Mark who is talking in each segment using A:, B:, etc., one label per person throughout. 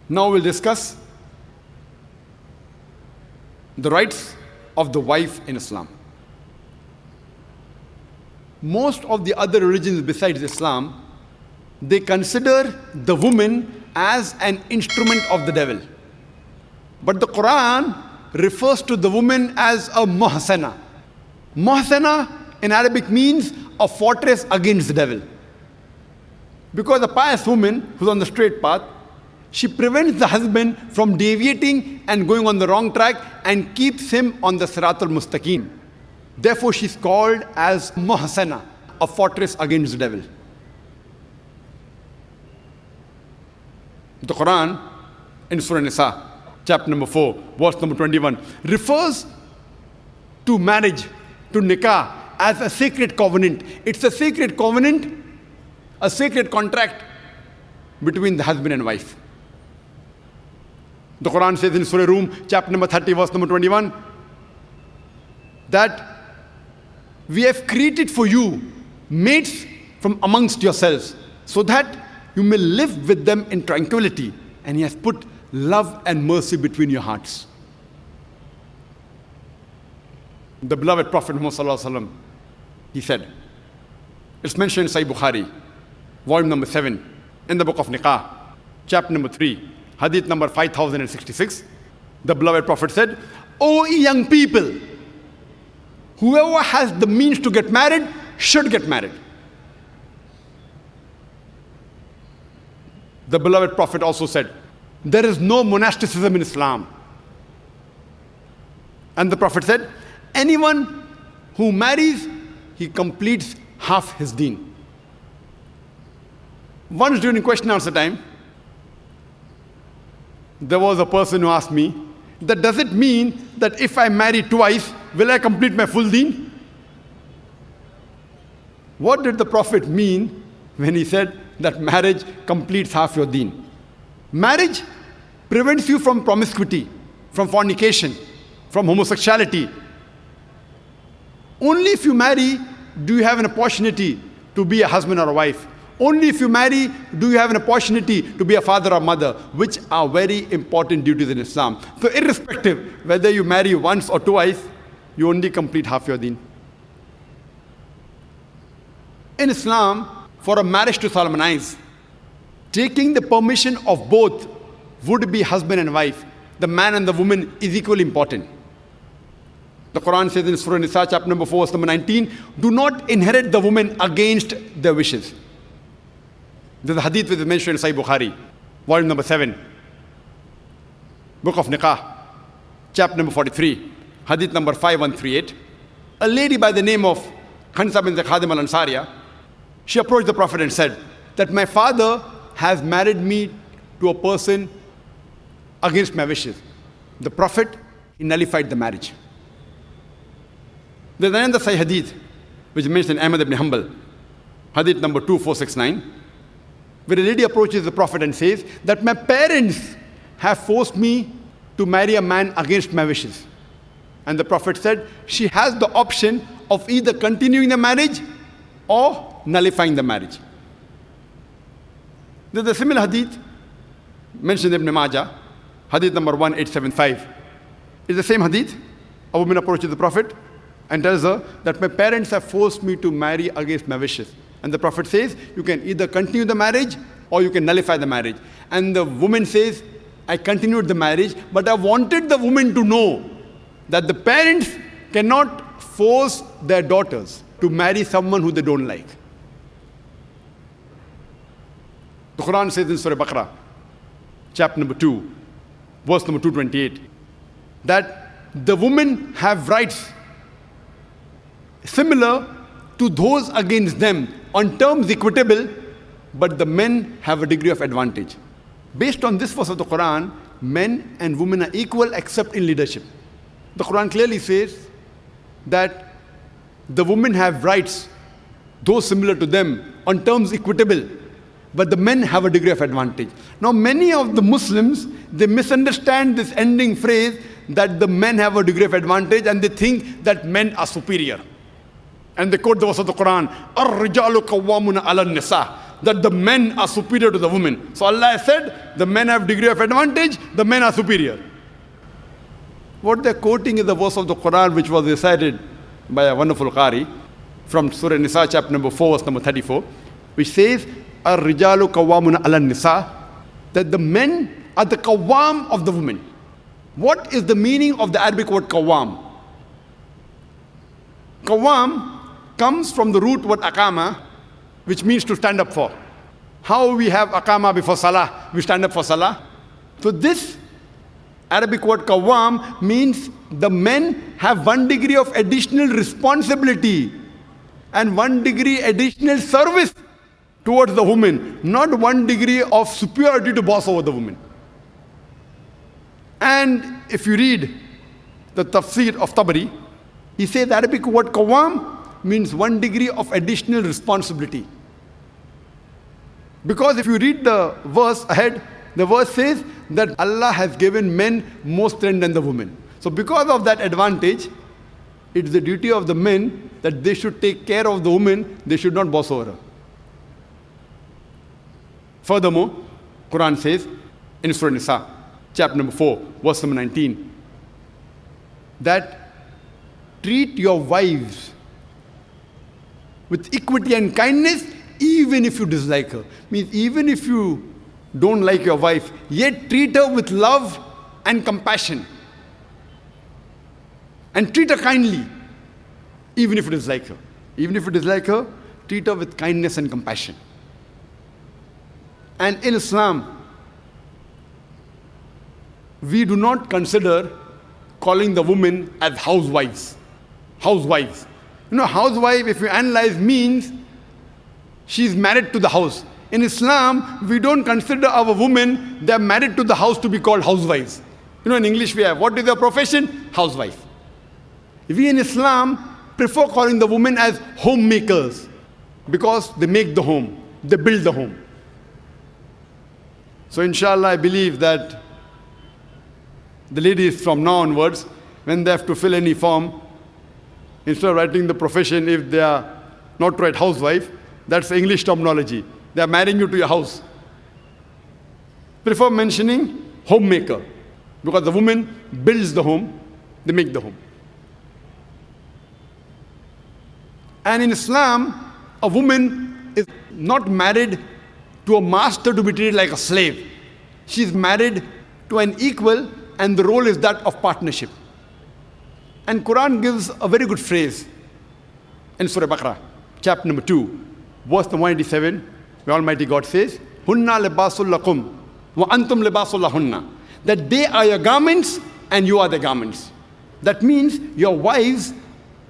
A: Now we'll discuss the rights of the wife in Islam. Most of the other religions besides Islam, they consider the woman as an instrument of the devil. But the Quran refers to the woman as a muhsana. Muhsana in Arabic means a fortress against the devil. Because a pious woman who's on the straight path, she prevents the husband from deviating and going on the wrong track and keeps him on the Siratul Mustaqim. Therefore, she's called as muhsana, a fortress against the devil. The Quran in Surah Nisa, chapter number 4, verse number 21, refers to marriage, to nikah, as a sacred covenant. It's a sacred covenant, a sacred contract between the husband and wife. The Quran says in Surah Rum, chapter number 30, verse number 21, that we have created for you mates from amongst yourselves, so that you may live with them in tranquility, and He has put love and mercy between your hearts. The beloved Prophet Muhammad, he said, it's mentioned in Sahih Bukhari, volume number 7, in the book of Nikah, chapter number 3, hadith number 5066. The beloved Prophet said, "O young people, whoever has the means to get married should get married." The beloved Prophet also said, there is no monasticism in Islam. And the Prophet said, anyone who marries, he completes half his deen. Once during question answer time, there was a person who asked me, that does it mean that if I marry twice, will I complete my full deen? What did the Prophet mean when he said that marriage completes half your deen? Marriage prevents you from promiscuity, from fornication, from homosexuality. Only if you marry do you have an opportunity to be a husband or a wife. Only if you marry do you have an opportunity to be a father or mother, which are very important duties in Islam. So irrespective whether you marry once or twice, you only complete half your deen. In Islam, for a marriage to solemnize, taking the permission of both would-be husband and wife, the man and the woman, is equally important. The Quran says in Surah Nisa, chapter number 4, verse number 19, do not inherit the woman against their wishes. There's a hadith which is mentioned in Sahih Bukhari, volume number 7, book of Nikah, chapter number 43, hadith number 5138. A lady by the name of Khansa bin Khadim al-Ansariya, she approached the Prophet and said that my father has married me to a person against my wishes. The Prophet, he nullified the marriage. There's another Sahih hadith which is mentioned in Ahmad ibn Hanbal, hadith number 2469, where a lady approaches the Prophet and says that my parents have forced me to marry a man against my wishes. And the Prophet said she has the option of either continuing the marriage or nullifying the marriage. There's a similar hadith mentioned in Ibn Majah, hadith number 1875. It's the same hadith. A woman approaches the Prophet and tells her that my parents have forced me to marry against my wishes. And the Prophet says, you can either continue the marriage or you can nullify the marriage. And the woman says, I continued the marriage, but I wanted the woman to know that the parents cannot force their daughters to marry someone who they don't like. The Quran says in Surah Baqarah, chapter number 2, verse number 228, that the women have rights similar to those against them on terms equitable, but the men have a degree of advantage. Based on this verse of the Quran, men and women are equal except in leadership. The Quran clearly says that the women have rights, those similar to them, on terms equitable, but the men have a degree of advantage. Now, many of the Muslims, they misunderstand this ending phrase that the men have a degree of advantage, and they think that men are superior. And they quote the verse of the Quran, "Ar-rijalu qawwamuna 'ala an-nisa." that the men are superior to the women. So Allah has said, the men have degree of advantage, the men are superior. What they're quoting is the verse of the Quran which was recited by a wonderful Qari from Surah Nisa, chapter number 4, verse number 34, which says, Ar-rijalu qawwamun ala nisa, that the men are the qawwam of the women. What is the meaning of the Arabic word qawwam? Qawwam comes from the root word aqama, which means to stand up for. How we have aqama before salah, we stand up for salah. So this Arabic word qawwam means the men have 1 degree of additional responsibility and 1 degree additional service towards the woman, not 1 degree of superiority to boss over the woman. And if you read the tafsir of Tabari, he says the Arabic word qawwam means 1 degree of additional responsibility. Because if you read the verse ahead, the verse says that Allah has given men more strength than the women. So because of that advantage, it's the duty of the men that they should take care of the woman, they should not boss over her. Furthermore, Quran says in Surah Nisa, chapter number 4, verse number 19, that treat your wives with equity and kindness even if you dislike her. Means even if you don't like your wife, yet treat her with love and compassion. And treat her kindly, even if you dislike her. Even if you dislike her, treat her with kindness and compassion. And in Islam, we do not consider calling the women as housewives. Housewives. You know, housewife, if you analyze, means she's married to the house. In Islam, we don't consider our women, they're married to the house, to be called housewives. You know, in English we have, what is their profession? Housewife. We in Islam prefer calling the women as homemakers because they make the home, they build the home. So inshallah, I believe that the ladies from now onwards, when they have to fill any form, instead of writing the profession, if they are not to write housewife, that's English terminology. They are marrying you to your house. Prefer mentioning homemaker, because the woman builds the home, they make the home. And in Islam, a woman is not married to a master to be treated like a slave. She is married to an equal, and the role is that of partnership. And Quran gives a very good phrase in Surah Baqarah, chapter number 2, verse 187, where Almighty God says, Hunna libasul lakum wa antum libasul lahunna. That they are your garments and you are the garments. That means your wives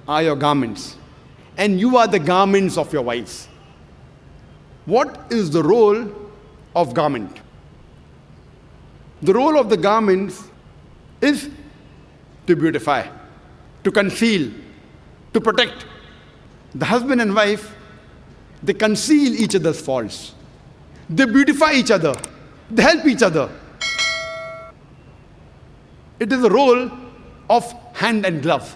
A: are your garments and you are the garments of your wives. What is the role of garment? The role of the garments is to beautify, to conceal, to protect. The husband and wife, they conceal each other's faults. They beautify each other. They help each other. It is a role of hand and glove.